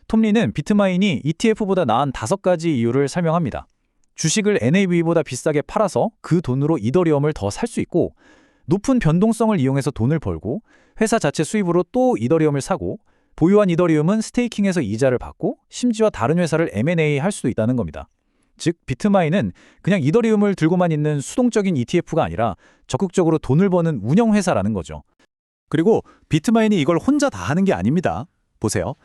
톰리는 비트마인이 ETF보다 나은 5가지 이유를 설명합니다. 주식을 NAV보다 비싸게 팔아서 그 돈으로 이더리움을 더 살 수 있고, 높은 변동성을 이용해서 돈을 벌고, 회사 자체 수입으로 또 이더리움을 사고, 보유한 이더리움은 스테이킹해서 이자를 받고, 심지어 다른 회사를 M&A 할 수도 있다는 겁니다. 즉, 비트마인은 그냥 이더리움을 들고만 있는 수동적인 ETF가 아니라 적극적으로 돈을 버는 운영회사라는 거죠. 그리고 비트마인이 이걸 혼자 다 하는 게 아닙니다. 보세요.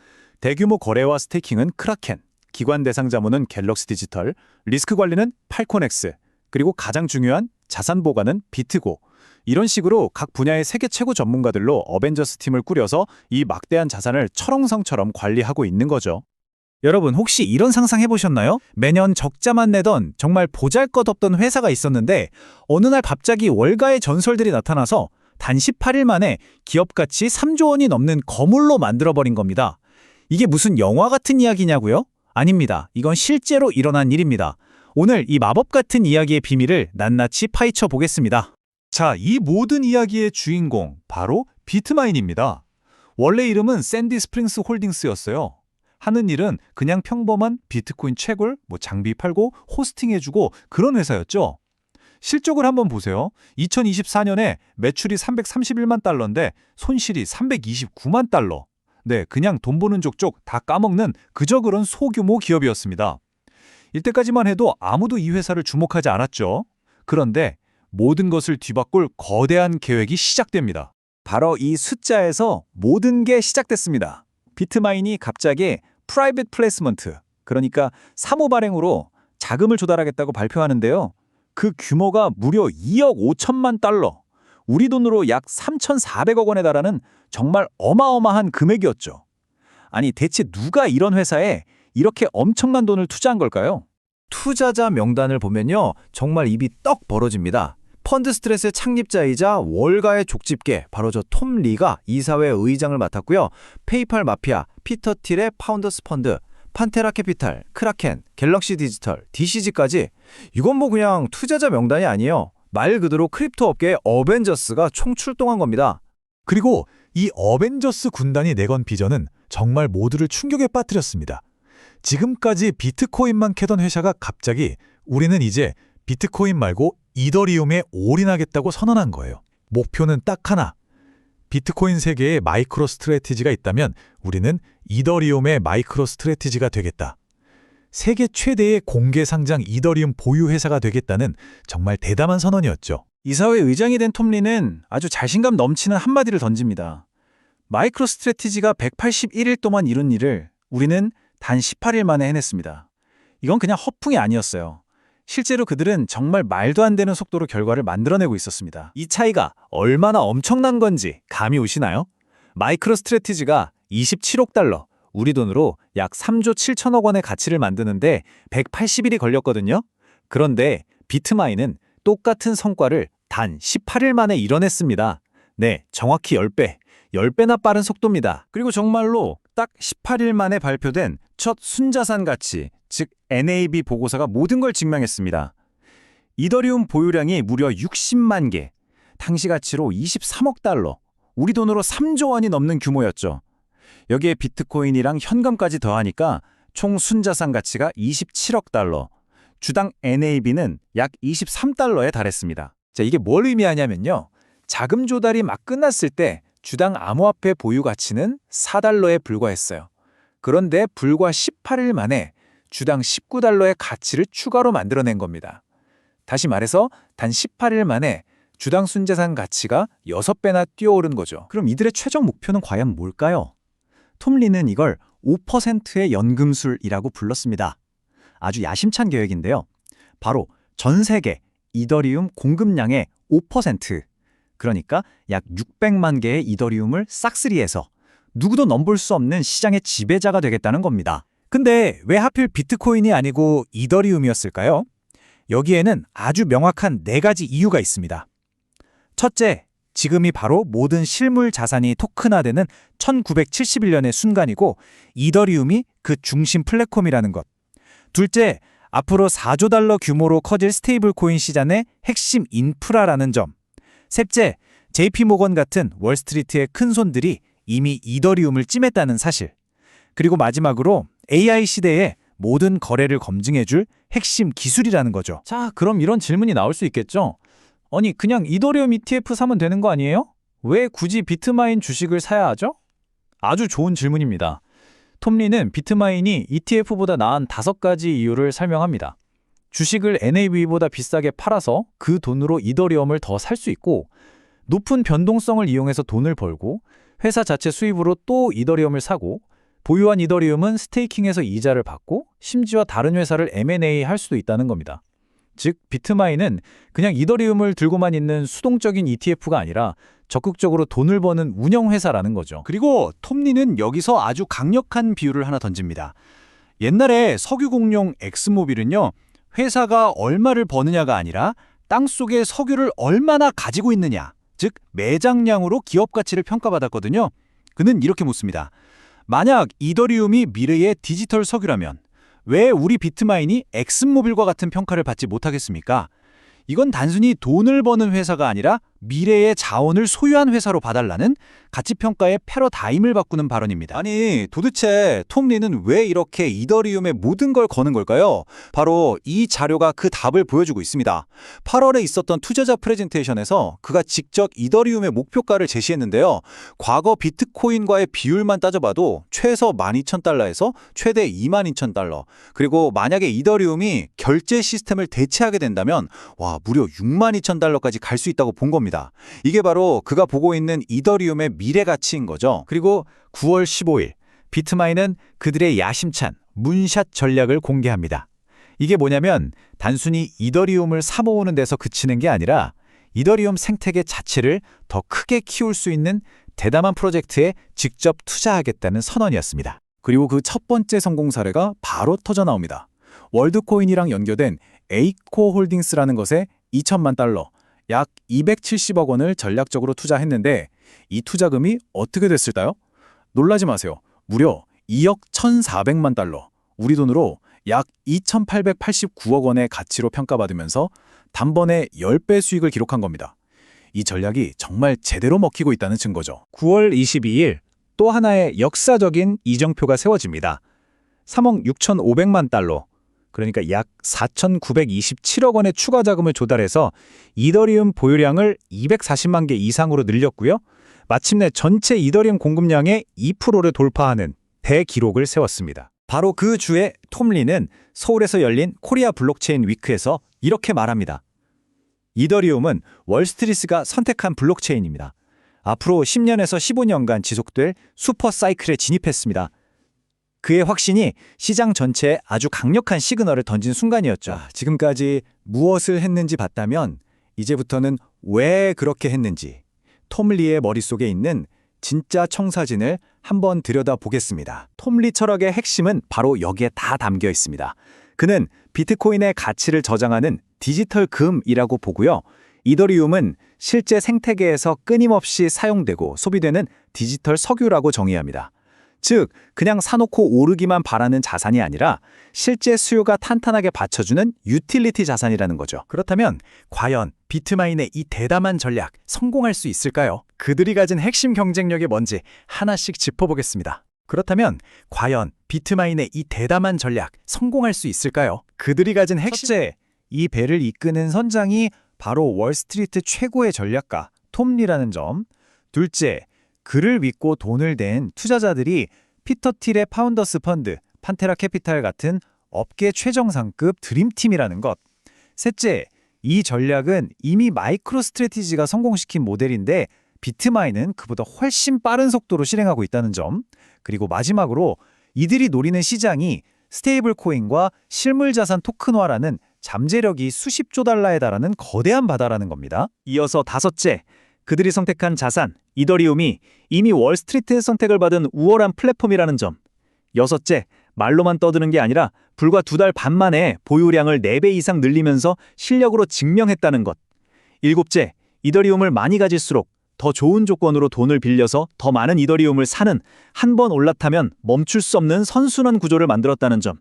대규모 거래와 스테이킹은 크라켄, 기관 대상 자문은 갤럭시 디지털, 리스크 관리는 팔콘엑스, 그리고 가장 중요한 자산 보관은 비트고, 이런 식으로 각 분야의 세계 최고 전문가들로 어벤져스 팀을 꾸려서 이 막대한 자산을 철옹성처럼 관리하고 있는 거죠. 여러분 혹시 이런 상상 해보셨나요? 매년 적자만 내던 정말 보잘것없던 회사가 있었는데 어느 날 갑자기 월가의 전설들이 나타나서 단 18일 만에 기업 가치 3조 원이 넘는 거물로 만들어버린 겁니다. 이게 무슨 영화 같은 이야기냐고요? 아닙니다. 이건 실제로 일어난 일입니다. 오늘 이 마법 같은 이야기의 비밀을 낱낱이 파헤쳐 보겠습니다. 자, 이 모든 이야기의 주인공, 바로 비트마인입니다. 원래 이름은 샌디 스프링스 홀딩스였어요. 하는 일은 그냥 평범한 비트코인 채굴, 장비 팔고 호스팅해주고 그런 회사였죠. 실적을 한번 보세요. 2024년에 매출이 331만 달러인데 손실이 329만 달러. 네, 그냥 돈 버는 족족 다 까먹는 그저 그런 소규모 기업이었습니다. 이때까지만 해도 아무도 이 회사를 주목하지 않았죠. 그런데 모든 것을 뒤바꿀 거대한 계획이 시작됩니다. 바로 이 숫자에서 모든 게 시작됐습니다. 비트마인이 갑자기 프라이빗 플레이스먼트, 그러니까 사모 발행으로 자금을 조달하겠다고 발표하는데요. 그 규모가 무려 2억 5천만 달러, 우리 돈으로 약 3,400억 원에 달하는 정말 어마어마한 금액이었죠. 아니 대체 누가 이런 회사에 이렇게 엄청난 돈을 투자한 걸까요? 투자자 명단을 보면요. 정말 입이 떡 벌어집니다. 펀드스트레스의 창립자이자 월가의 족집게 바로 저 톰 리가 이사회 의장을 맡았고요. 페이팔 마피아, 피터 틸의 파운더스 펀드, 판테라 캐피탈, 크라켄, 갤럭시 디지털, DCG까지 이건 뭐 그냥 투자자 명단이 아니에요. 말 그대로 크립토 업계의 어벤져스가 총출동한 겁니다. 그리고 이 어벤져스 군단이 내건 비전은 정말 모두를 충격에 빠뜨렸습니다. 지금까지 비트코인만 캐던 회사가 갑자기 우리는 이제 비트코인 말고 이더리움에 올인하겠다고 선언한 거예요. 목표는 딱 하나. 비트코인 세계에 마이크로 스트래티지가 있다면 우리는 이더리움의 마이크로 스트래티지가 되겠다. 세계 최대의 공개 상장 이더리움 보유 회사가 되겠다는 정말 대담한 선언이었죠. 이사회 의장이 된 톰리는 아주 자신감 넘치는 한마디를 던집니다. 마이크로 스트래티지가 181일 동안 이룬 일을 우리는 단 18일 만에 해냈습니다. 이건 그냥 허풍이 아니었어요. 실제로 그들은 정말 말도 안 되는 속도로 결과를 만들어내고 있었습니다. 이 차이가 얼마나 엄청난 건지 감이 오시나요? 마이크로 스트래티지가 27억 달러, 우리 돈으로 약 3조 7천억 원의 가치를 만드는데 180일이 걸렸거든요. 그런데 비트마인은 똑같은 성과를 단 18일 만에 이뤄냈습니다. 네, 정확히 10배, 10배나 빠른 속도입니다. 그리고 정말로 딱 18일 만에 발표된 첫 순자산 가치, 즉 NAV 보고서가 모든 걸 증명했습니다. 이더리움 보유량이 무려 60만 개, 당시 가치로 23억 달러, 우리 돈으로 3조 원이 넘는 규모였죠. 여기에 비트코인이랑 현금까지 더하니까 총 순자산 가치가 27억 달러, 주당 NAV는 약 23달러에 달했습니다. 자, 이게 뭘 의미하냐면요. 자금 조달이 막 끝났을 때 주당 암호화폐 보유 가치는 4달러에 불과했어요. 그런데 불과 18일 만에 주당 19달러의 가치를 추가로 만들어낸 겁니다. 다시 말해서 단 18일 만에 주당 순자산 가치가 6배나 뛰어오른 거죠. 그럼 이들의 최종 목표는 과연 뭘까요? 톰리는 이걸 5%의 연금술이라고 불렀습니다. 아주 야심찬 계획인데요. 바로 전 세계 이더리움 공급량의 5%, 그러니까 약 600만 개의 이더리움을 싹쓸이해서 누구도 넘볼 수 없는 시장의 지배자가 되겠다는 겁니다. 근데 왜 하필 비트코인이 아니고 이더리움이었을까요? 여기에는 아주 명확한 4가지 이유가 있습니다. 첫째, 지금이 바로 모든 실물 자산이 토큰화되는 1971년의 순간이고 이더리움이 그 중심 플랫폼이라는 것. 둘째, 앞으로 4조 달러 규모로 커질 스테이블 코인 시장의 핵심 인프라라는 점. 셋째, JP모건 같은 월스트리트의 큰 손들이 이미 이더리움을 찜했다는 사실. 그리고 마지막으로 AI 시대에 모든 거래를 검증해줄 핵심 기술이라는 거죠. 자, 그럼 이런 질문이 나올 수 있겠죠? 아니, 그냥 이더리움 ETF 사면 되는 거 아니에요? 왜 굳이 비트마인 주식을 사야 하죠? 아주 좋은 질문입니다. 톰리는 비트마인이 ETF보다 나은 5가지 이유를 설명합니다. 주식을 NAV보다 비싸게 팔아서 그 돈으로 이더리움을 더 살 수 있고, 높은 변동성을 이용해서 돈을 벌고, 회사 자체 수입으로 또 이더리움을 사고, 보유한 이더리움은 스테이킹해서 이자를 받고, 심지어 다른 회사를 M&A 할 수도 있다는 겁니다. 즉, 비트마인은 그냥 이더리움을 들고만 있는 수동적인 ETF가 아니라 적극적으로 돈을 버는 운영회사라는 거죠. 그리고 톰리는 여기서 아주 강력한 비유를 하나 던집니다. 옛날에 석유 공룡 엑스모빌은요, 회사가 얼마를 버느냐가 아니라 땅속에 석유를 얼마나 가지고 있느냐, 즉 매장량으로 기업 가치를 평가받았거든요. 그는 이렇게 묻습니다. 만약 이더리움이 미래의 디지털 석유라면 왜 우리 비트마인이 엑슨모빌과 같은 평가를 받지 못하겠습니까? 이건 단순히 돈을 버는 회사가 아니라 미래의 자원을 소유한 회사로 봐달라는 가치평가의 패러다임을 바꾸는 발언입니다. 아니, 도대체 톰리는 왜 이렇게 이더리움의 모든 걸 거는 걸까요? 바로 이 자료가 그 답을 보여주고 있습니다. 8월에 있었던 투자자 프레젠테이션에서 그가 직접 이더리움의 목표가를 제시했는데요. 과거 비트코인과의 비율만 따져봐도 최소 12,000달러에서 최대 22,000달러, 그리고 만약에 이더리움이 결제 시스템을 대체하게 된다면 무려 62,000달러까지 갈 수 있다고 본 겁니다. 이게 바로 그가 보고 있는 이더리움의 미래 가치인 거죠. 그리고 9월 15일 비트마인은 그들의 야심찬 문샷 전략을 공개합니다. 이게 뭐냐면 단순히 이더리움을 사모으는 데서 그치는 게 아니라 이더리움 생태계 자체를 더 크게 키울 수 있는 대담한 프로젝트에 직접 투자하겠다는 선언이었습니다. 그리고 그 첫 번째 성공 사례가 바로 터져 나옵니다. 월드코인이랑 연결된 에이코 홀딩스라는 것에 2천만 달러, 약 270억 원을 전략적으로 투자했는데 이 투자금이 어떻게 됐을까요? 놀라지 마세요. 무려 2억 1,400만 달러, 우리 돈으로 약 2,889억 원의 가치로 평가받으면서 단번에 10배 수익을 기록한 겁니다. 이 전략이 정말 제대로 먹히고 있다는 증거죠. 9월 22일 또 하나의 역사적인 이정표가 세워집니다. 3억 6,500만 달러, 그러니까 약 4,927억 원의 추가 자금을 조달해서 이더리움 보유량을 240만 개 이상으로 늘렸고요. 마침내 전체 이더리움 공급량의 2%를 돌파하는 대기록을 세웠습니다. 바로 그 주에 톰리는 서울에서 열린 코리아 블록체인 위크에서 이렇게 말합니다. 이더리움은 월스트리트가 선택한 블록체인입니다. 앞으로 10년에서 15년간 지속될 슈퍼 사이클에 진입했습니다. 그의 확신이 시장 전체에 아주 강력한 시그널을 던진 순간이었죠. 지금까지 무엇을 했는지 봤다면 이제부터는 왜 그렇게 했는지 톰리의 머릿속에 있는 진짜 청사진을 한번 들여다보겠습니다. 톰리 철학의 핵심은 바로 여기에 다 담겨 있습니다. 그는 비트코인의 가치를 저장하는 디지털 금이라고 보고요. 이더리움은 실제 생태계에서 끊임없이 사용되고 소비되는 디지털 석유라고 정의합니다. 즉, 그냥 사놓고 오르기만 바라는 자산이 아니라 실제 수요가 탄탄하게 받쳐주는 유틸리티 자산이라는 거죠. 그렇다면 과연 비트마인의 이 대담한 전략 성공할 수 있을까요? 그들이 가진 핵심 경쟁력이 뭔지 하나씩 짚어보겠습니다. 그렇다면 과연 비트마인의 이 대담한 전략 성공할 수 있을까요? 그들이 가진 첫째, 이 배를 이끄는 선장이 바로 월스트리트 최고의 전략가 톰리라는 점. 둘째, 그를 믿고 돈을 댄 투자자들이 피터 틸의 파운더스 펀드, 판테라 캐피탈 같은 업계 최정상급 드림팀이라는 것. 셋째, 이 전략은 이미 마이크로 스트래티지가 성공시킨 모델인데 비트마인은 그보다 훨씬 빠른 속도로 실행하고 있다는 점. 그리고 마지막으로 이들이 노리는 시장이 스테이블 코인과 실물 자산 토큰화라는 잠재력이 수십조 달러에 달하는 거대한 바다라는 겁니다. 이어서 다섯째, 그들이 선택한 자산, 이더리움이 이미 월스트리트의 선택을 받은 우월한 플랫폼이라는 점. 여섯째, 말로만 떠드는 게 아니라 불과 2달 반 만에 보유량을 4배 이상 늘리면서 실력으로 증명했다는 것. 일곱째, 이더리움을 많이 가질수록 더 좋은 조건으로 돈을 빌려서 더 많은 이더리움을 사는, 한 번 올라타면 멈출 수 없는 선순환 구조를 만들었다는 점.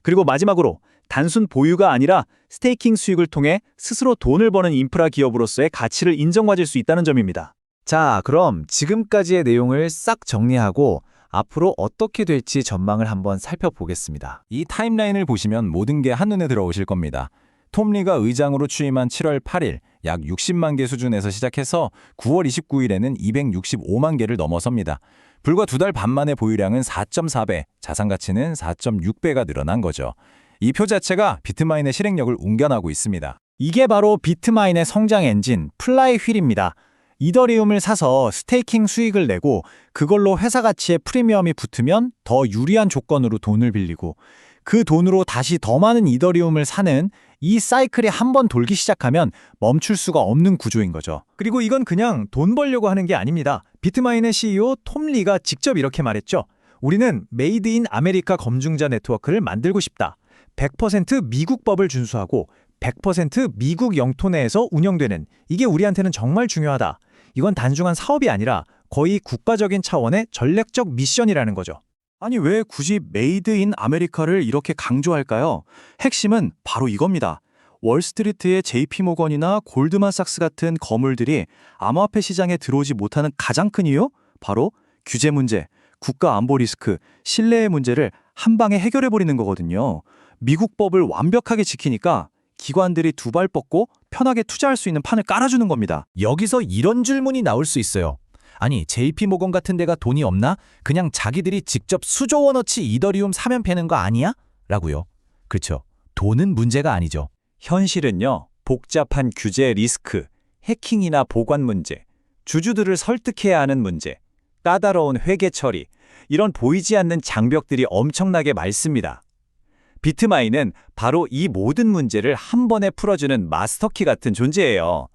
그리고 마지막으로 단순 보유가 아니라 스테이킹 수익을 통해 스스로 돈을 버는 인프라 기업으로서의 가치를 인정받을 수 있다는 점입니다. 자, 그럼 지금까지의 내용을 싹 정리하고 앞으로 어떻게 될지 전망을 한번 살펴보겠습니다. 이 타임라인을 보시면 모든 게 한눈에 들어오실 겁니다. 톰리가 의장으로 취임한 7월 8일 약 60만 개 수준에서 시작해서 9월 29일에는 265만 개를 넘어섭니다. 불과 2달 반 만에 보유량은 4.4배, 자산 가치는 4.6배가 늘어난 거죠. 이 표 자체가 비트마인의 실행력을 웅변하고 있습니다. 이게 바로 비트마인의 성장 엔진 플라이 휠입니다. 이더리움을 사서 스테이킹 수익을 내고 그걸로 회사 가치에 프리미엄이 붙으면 더 유리한 조건으로 돈을 빌리고 그 돈으로 다시 더 많은 이더리움을 사는 이 사이클이 한 번 돌기 시작하면 멈출 수가 없는 구조인 거죠. 그리고 이건 그냥 돈 벌려고 하는 게 아닙니다. 비트마인의 CEO 톰 리가 직접 이렇게 말했죠. 우리는 메이드 인 아메리카 검증자 네트워크를 만들고 싶다. 100% 미국 법을 준수하고 100% 미국 영토 내에서 운영되는 이게 우리한테는 정말 중요하다. 이건 단순한 사업이 아니라 거의 국가적인 차원의 전략적 미션이라는 거죠. 아니 왜 굳이 메이드 인 아메리카를 이렇게 강조할까요? 핵심은 바로 이겁니다. 월스트리트의 JP모건이나 골드만삭스 같은 거물들이 암호화폐 시장에 들어오지 못하는 가장 큰 이유? 바로 규제 문제, 국가 안보 리스크, 신뢰의 문제를 한 방에 해결해버리는 거거든요. 미국 법을 완벽하게 지키니까 기관들이 두 발 뻗고 편하게 투자할 수 있는 판을 깔아주는 겁니다. 여기서 이런 질문이 나올 수 있어요. 아니, JP모건 같은 데가 돈이 없나? 그냥 자기들이 직접 수조 원어치 이더리움 사면 패는 거 아니야? 라고요. 그렇죠. 돈은 문제가 아니죠. 현실은요, 복잡한 규제 리스크, 해킹이나 보관 문제, 주주들을 설득해야 하는 문제, 까다로운 회계 처리, 이런 보이지 않는 장벽들이 엄청나게 많습니다. 비트마인은 바로 이 모든 문제를 한 번에 풀어주는 마스터키 같은 존재예요.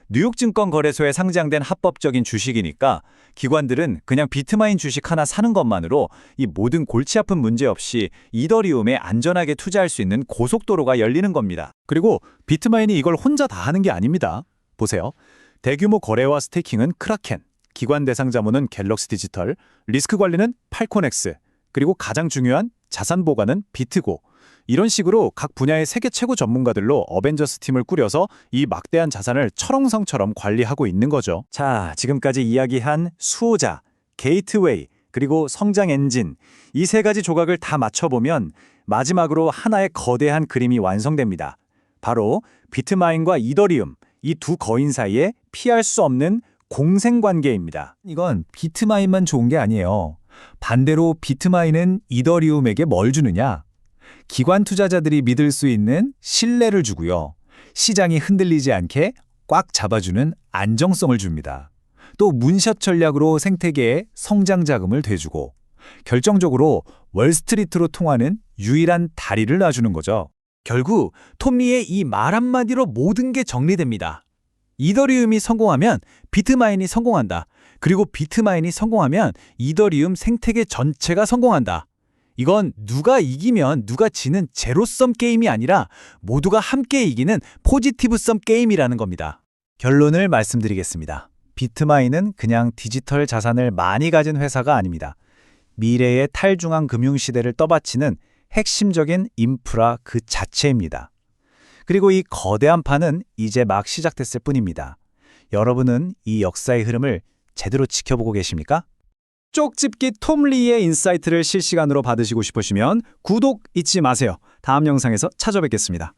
뉴욕증권거래소에 상장된 합법적인 주식이니까 기관들은 그냥 비트마인 주식 하나 사는 것만으로 이 모든 골치 아픈 문제 없이 이더리움에 안전하게 투자할 수 있는 고속도로가 열리는 겁니다. 그리고 비트마인이 이걸 혼자 다 하는 게 아닙니다. 보세요. 대규모 거래와 스테이킹은 크라켄, 기관 대상 자문은 갤럭시 디지털, 리스크 관리는 팔콘엑스, 그리고 가장 중요한 자산 보관은 비트고, 이런 식으로 각 분야의 세계 최고 전문가들로 어벤져스 팀을 꾸려서 이 막대한 자산을 철옹성처럼 관리하고 있는 거죠. 자, 지금까지 이야기한 수호자, 게이트웨이, 그리고 성장 엔진, 이 세 가지 조각을 다 맞춰보면 마지막으로 하나의 거대한 그림이 완성됩니다. 바로 비트마인과 이더리움, 이 두 거인 사이에 피할 수 없는 공생관계입니다. 이건 비트마인만 좋은 게 아니에요. 반대로 비트마인은 이더리움에게 뭘 주느냐? 기관 투자자들이 믿을 수 있는 신뢰를 주고요. 시장이 흔들리지 않게 꽉 잡아주는 안정성을 줍니다. 또 문샷 전략으로 생태계에 성장 자금을 대주고 결정적으로 월스트리트로 통하는 유일한 다리를 놔주는 거죠. 결국 톰리의 이 말 한마디로 모든 게 정리됩니다. 이더리움이 성공하면 비트마인이 성공한다. 그리고 비트마인이 성공하면 이더리움 생태계 전체가 성공한다. 이건 누가 이기면 누가 지는 제로섬 게임이 아니라 모두가 함께 이기는 포지티브섬 게임이라는 겁니다. 결론을 말씀드리겠습니다. 비트마인은 그냥 디지털 자산을 많이 가진 회사가 아닙니다. 미래의 탈중앙 금융시대를 떠받치는 핵심적인 인프라 그 자체입니다. 그리고 이 거대한 판은 이제 막 시작됐을 뿐입니다. 여러분은 이 역사의 흐름을 제대로 지켜보고 계십니까? 쪽집기 톰리의 인사이트를 실시간으로 받으시고 싶으시면 구독 잊지 마세요. 다음 영상에서 찾아뵙겠습니다.